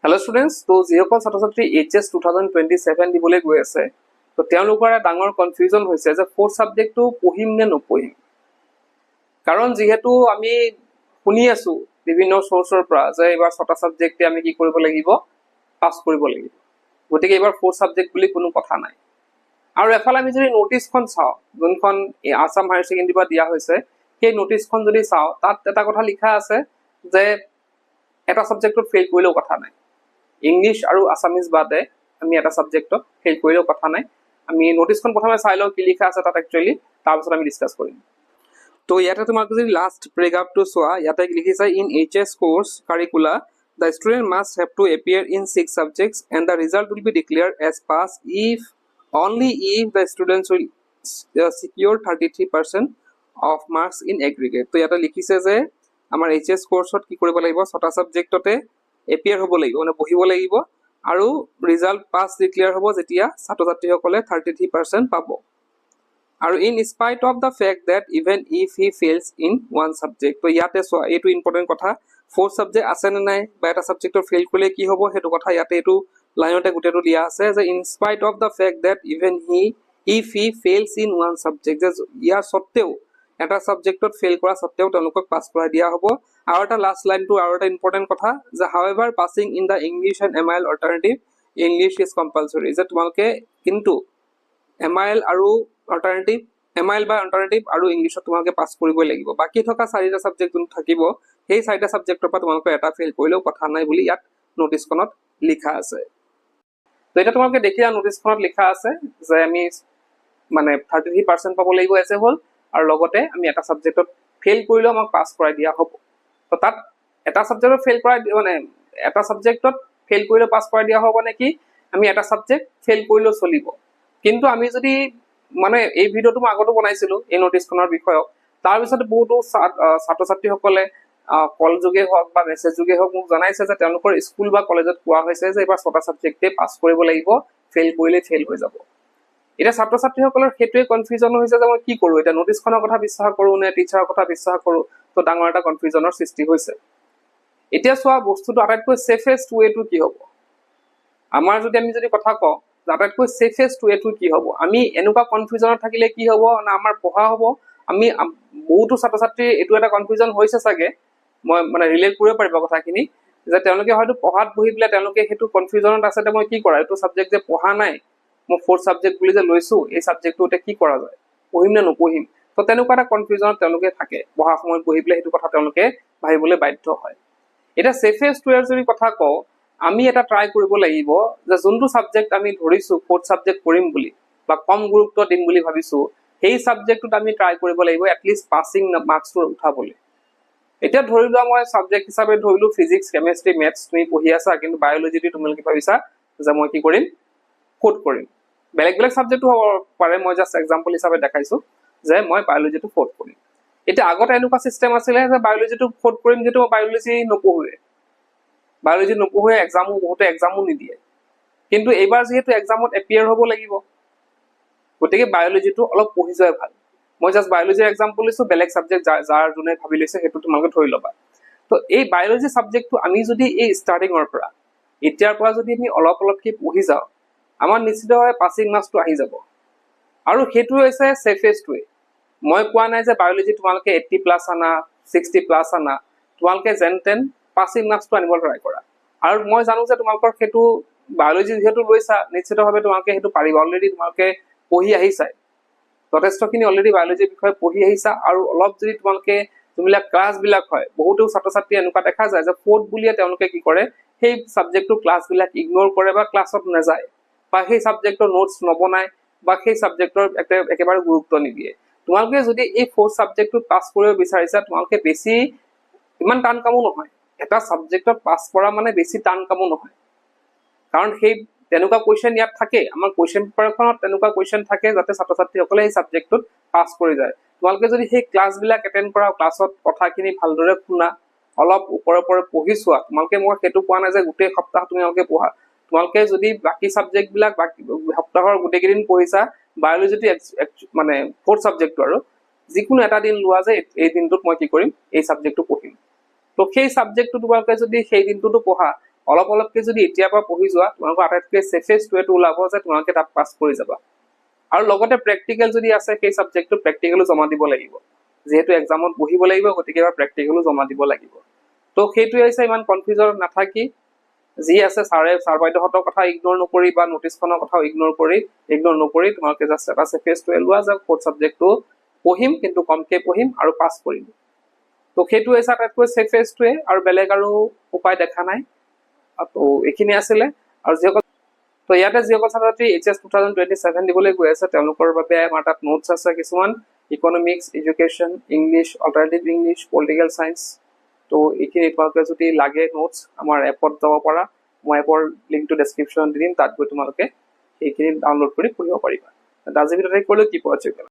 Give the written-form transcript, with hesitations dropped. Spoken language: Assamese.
Hello students, তো যিসকল ছাত্ৰ ছাত্ৰী HS 2027 দিবলৈ গৈ আছে তো তেওঁলোকৰ এটা ডাঙৰ কনফিউজন হৈছে যে ফ'ৰ্থ সাবজেক্টটো পঢ়িম নে নপঢ়িম। কাৰণ যেহেতু আমি শুনি আছো বিভিন্ন সোৰ্সৰ পৰা যে এবাৰ ছটা সাবজেক্টে আমি কি কৰিব লাগিব, পাছ কৰিব লাগিব, গতিকে এবাৰ ফ'ৰ্থ সাবজেক্ট বুলি কোনো কথা নাই। আৰু এফালে আমি যদি নোটিছখন চাওঁ, যোনখন আসাম হায়াৰ সেকেন্ডাৰী পৰা দিয়া হৈছে, সেই নোটিছখন যদি চাওঁ তাত এটা কথা লিখা আছে যে এটা সাবজেক্টত ফেইল কৰিলেও কথা নাই। ইংলিশ আৰু আসামিজ বাদে আমি এটা সাবজেক্টত ফেইল কৰিলেও কথা নাই। আমি নোটিছখন প্ৰথমে চাই লওঁ কি লিখা আছে তাত একচুৱেলি, তাৰপিছত আমি ডিসকাস কৰিম। তো ইয়াতে তোমাক যদি লাষ্ট প্ৰেগ্ৰাফটো চোৱা, ইয়াতে লিখিছে in HS course curricula the student must have to appear in 6 subjects and the result will be declared as pass if only if the students will secure 33% of marks in aggregate। তো ইয়াতে লিখিছে যে আমাৰ HS কোৰ্সত কি কৰিব লাগিব, ছটা সাবজেক্টতে এপিয়াৰ হ'ব লাগিব, মানে বহিব লাগিব, আৰু ৰিজাল্ট পাস ডিক্লেয়াৰ হ'ব যেতিয়া ছাত্ৰ ছাত্ৰীসকলে 33% পাব। আৰু in spite of the fact that even if he fails in one subject. তো ইয়াতে চোৱা, এইটো ইম্পৰ্টেণ্ট কথা, ফ'ৰ্থ সাবজেক্ট আছে নে নাই বা এটা সাবজেক্টৰ ফেইল কৰিলে কি হ'ব সেইটো কথা ইয়াতে এইটো লাইনতে গোটেইটো দিয়া আছে যে in spite of the fact that even if he fails in one subject, যে ইয়াৰ সত্ত্বেও এটা সাবজেক্টত ফেইল কৰা সত্ত্বেও তেওঁলোকক পাছ কৰাই দিয়া হ'ব। আৰু এটা লাষ্ট লাইনটো আৰু এটা ইম্পৰ্টেণ্ট কথা যে however passing in the English and MIL alternative English is compulsory, যে তোমালোকে কিন্তু MIL আৰু অল্টাৰনেটিভ MIL বা অল্টাৰনেটিভ আৰু ইংলিছত তোমালোকে পাছ কৰিবই লাগিব। বাকী থকা 4টা সাবজেক্ট যোন থাকিব সেই 4টা সাবজেক্টৰ পৰা তোমালোকে এটা ফেইল কৰিলেও কথা নাই বুলি ইয়াত নোটিছখনত লিখা আছে। তো এটা তোমালোকে দেখিলা নোটিছখনত লিখা আছে যে আমি মানে 33% পাব লাগিব এজ এ হ'ল, আৰু লগতে আমি এটা সাবজেক্টত ফেইল কৰিলেও আমাক পাছ কৰাই দিয়া হ'ব। তো তাত এটা সাবজেক্টত ফেইল কৰাই মানে এটা সাবজেক্টত ফেইল কৰিলেও পাছ কৰাই দিয়া হ'ব নেকি, আমি এটা সাবজেক্ট ফেইল কৰিলেও চলিব। কিন্তু আমি যদি মানে এই ভিডিঅ'টো মই আগতো বনাইছিলো এই নোটিছখনৰ বিষয়ক, তাৰপিছত বহুতো ছাত্ৰ ছাত্ৰীসকলে কল যোগে হওক বা মেছেজ যোগে হওক মোক জনাইছে যে তেওঁলোকৰ স্কুল বা কলেজত কোৱা হৈছে যে এইবাৰ 6টা সাবজেক্টে পাছ কৰিব লাগিব, ফেইল কৰিলে ফেইল হৈ যাব। এতিয়া ছাত্ৰ ছাত্ৰীসকলৰ সেইটোৱে কনফিউজন হৈছে যে মই কি কৰোঁ, এতিয়া নোটিছখনৰ কথা বিশ্বাস কৰোঁ নে টিচাৰৰ কথা বিশ্বাস কৰোঁ। তো ডাঙৰ এটা কনফিউজনৰ সৃষ্টি হৈছে। এতিয়া চোৱা, বস্তুটো আটাইতকৈ ছেফেষ্ট ৱেটো কি হ'ব, আমাৰ আমি যদি কথা কওঁ আটাইতকৈ ছেফেষ্ট ৱেটো কি হ'ব, আমি এনেকুৱা কনফিউজনত থাকিলে কি হ'ব না আমাৰ পঢ়া হ'ব। আমি বহুতো ছাত্ৰ ছাত্ৰীৰ এইটো এটা কনফিউজন হৈছে চাগে, মই মানে ৰিলেট কৰিব পাৰিব কথাখিনি, যে তেওঁলোকে হয়তো পঢ়াত বহি পেলাই তেওঁলোকে সেইটো কনফিউজনত আছে যে মই কি কৰা, এইটো সাবজেক্ট যে পঢ়া নাই, মই ফ'ৰ্থ সাবজেক্ট বুলি যে লৈছো, এই সাবজেক্টটো এতিয়া কি কৰা যায়, পঢ়িম নে নপঢ়িম। তো তেনেকুৱা এটা কনফিউজনত তেওঁলোকে থাকে, পঢ়া সময়ত বহি পেলাই সেইটো কথা তেওঁলোকে ভাবিবলৈ বাধ্য হয়। এতিয়া ছেফেষ্ট ৱেৰ যদি কথা কওঁ, আমি এটা ট্ৰাই কৰিব লাগিব যে যোনটো সাবজেক্ট আমি ধৰিছো ফ'ৰ্থ সাবজেক্ট কৰিম বুলি বা কম গুৰুত্ব দিম বুলি ভাবিছো, সেই সাবজেক্টটোত আমি ট্ৰাই কৰিব লাগিব এটলিষ্ট পাছিং মাৰ্কছটো উঠাবলৈ। এতিয়া ধৰি লোৱা মই সাবজেক্ট হিচাপে ধৰিলো ফিজিক্স, কেমেষ্ট্ৰি, মেথছ তুমি পঢ়ি আছা, কিন্তু বায়'লজিটো তোমালোকে ভাবিছা যে মই কি কৰিম, ফ'ৰ্থ কৰিম। বেলেগ বেলেগ সাবজেক্টটো হ'ব পাৰে, মই জাষ্ট এক্সাম্পল হিচাপে দেখাইছো যে মই বায়'লজিটো ফ'ৰ্থ কৰিম। এতিয়া আগতে এনেকুৱা চিষ্টেম আছিলে যে বায়'লজিটো ফ'ৰ্থ কৰিম, যিটো মই বায়'লজি নপঢ়োৱে বহুতে এক্সামো নিদিয়ে। কিন্তু এইবাৰ যিহেতু এক্সামত এপিয়াৰ হ'ব লাগিব, গতিকে বায়'লজিটো অলপ পঢ়ি যোৱাই ভাল। মই জাষ্ট বায়'লজিৰ এক্সাম্পল লৈছো, বেলেগ সাবজেক্ট যাৰ যোনে ভাবি লৈছে সেইটো তোমালোকে ধৰি ল'বা। তো এই বায়'লজি সাবজেক্টটো আমি যদি এই ষ্টাৰ্টিঙৰ পৰা এতিয়াৰ পৰা যদি আমি অলপ অলপকৈ পঢ়ি যাওঁ, আমাৰ নিশ্চিতভাৱে পাছিং মাৰ্কছটো আহি যাব। আৰু সেইটো হৈছে ছেফেষ্ট ৱে। মই কোৱা নাই যে বায়'লজি তোমালোকে 80+ আনা, 60+ আনা, তোমালোকে যেন তেন পাছিং মাৰ্কছটো আনিব ট্ৰাই কৰা। আৰু মই জানো যে তোমালোকৰ সেইটো বায়'লজি যিহেতু লৈছা, নিশ্চিতভাৱে তোমালোকে সেইটো পাৰিবা, অলৰেডি তোমালোকে পঢ়ি আহিছা, যথেষ্টখিনি অলৰেডি বায়'লজিৰ বিষয়ে পঢ়ি আহিছা। আৰু অলপ যদি তোমালোকে যোনবিলাক ক্লাছবিলাক হয়, বহুতো ছাত্ৰ ছাত্ৰী এনেকুৱা দেখা যায় যে ফ'ৰ্থ বুলিয়ে তেওঁলোকে কি কৰে, সেই ছাবজেক্টটোৰ ক্লাছবিলাক ইগন'ৰ কৰে বা ক্লাছত নাযায়, বা সেই ছাবজেক্টৰ নোটছ নবনায়, বা সেই ছাবজেক্টৰ একেবাৰে গুৰুত্ব নিদিয়ে। তোমালোকে যদি এই ফ'ৰ্থ ছাবজেক্টটো পাছ কৰিব বিচাৰিছা, তোমালোকে বেছি ইমান টান কামো নহয়, এটা ছাবজেক্টত পাছ কৰা মানে বেছি টান কামো নহয়। কাৰণ সেই তেনেকুৱা কুৱেশ্যন ইয়াত থাকে, আমাৰ কুৱেশ্যন পেপাৰখনত তেনেকুৱা কুৱেশ্যন থাকে যাতে ছাত্ৰ ছাত্ৰীসকলে সেই ছাবজেক্টটোত পাছ কৰি যায়। তোমালোকে যদি সেই ক্লাছবিলাক এটেণ্ড কৰা, ক্লাছত কথাখিনি ভালদৰে শুনা, অলপ ওপৰে পঢ়ি চোৱা, তোমালোকে মই সেইটো কোৱা নাই যে গোটেই সপ্তাহ তোমালোকে পঢ়া। তোমালোকে যদি বাকী সাবজেক্টবিলাক সপ্তাহৰ গোটেইকেইদিন পঢ়িছা, বায়'লজিটো মানে ফ'ৰ্থ সাবজেক্টটো আৰু যিকোনো এটা দিন লোৱা যে এই দিনটোত মই কি কৰিম, এই সাবজেক্টটো পঢ়িম। তো সেই সাবজেক্টটো তোমালোকে যদি সেই দিনটোতো পঢ়া, অলপ অলপকৈ যদি এতিয়াৰ পৰা পঢ়ি যোৱা তোমালোকৰ আটাইতকৈ চেফেষ্ট ৱেটো ওলাব যে তোমালোকে তাত পাছ কৰি যাবা। আৰু লগতে প্ৰেক্টিকেল যদি আছে সেই ছাবজেক্টটো প্ৰেক্টিকেলো জমা দিব লাগিব, যিহেতু এক্সামত বহিব লাগিব গতিকে এবাৰ প্ৰেক্টিকেলো জমা দিব লাগিব। তো সেইটোৱে হৈছে ইমান কনফিউজন নাথাকি যি আছে ছাৰ বাইদেউহঁতৰ কথা ইগন'ৰ নকৰি বা নটিচখনৰ কথাও ইগন'ৰ নকৰি তোমালোকে জাষ্ট এটা চেফেষ্ট ৱে লোৱা যে ফ'ৰ্থ ছাবজেক্টটো পঢ়িম কিন্তু কমকৈ পঢ়িম আৰু পাছ কৰিম। তো সেইটো হৈছে আটাইতকৈ চেফেষ্ট ৱে আৰু বেলেগ আৰু উপায় দেখা নাই। তো এইখিনি আছিলে। আৰু যিসকল তো ইয়াতে যিসকল ছাত্ৰ ছাত্ৰী HS 2027 দিবলৈ গৈ আছে তেওঁলোকৰ বাবে আমাৰ তাত নোটছ আছে কিছুমান, economics, education, English, alternative English, political science. তো এইখিনি তোমালোকে যদি লাগে নোটছ আমাৰ এপত যাব পাৰা, মই এপৰ লিংকটো ডেছক্ৰিপশ্যনত দি দিম, তাত গৈ তোমালোকে সেইখিনি ডাউনলোড কৰি পঢ়িব পাৰিবা। আজিৰ ভিডিঅ'তে কৰিলোঁ কি পোৱা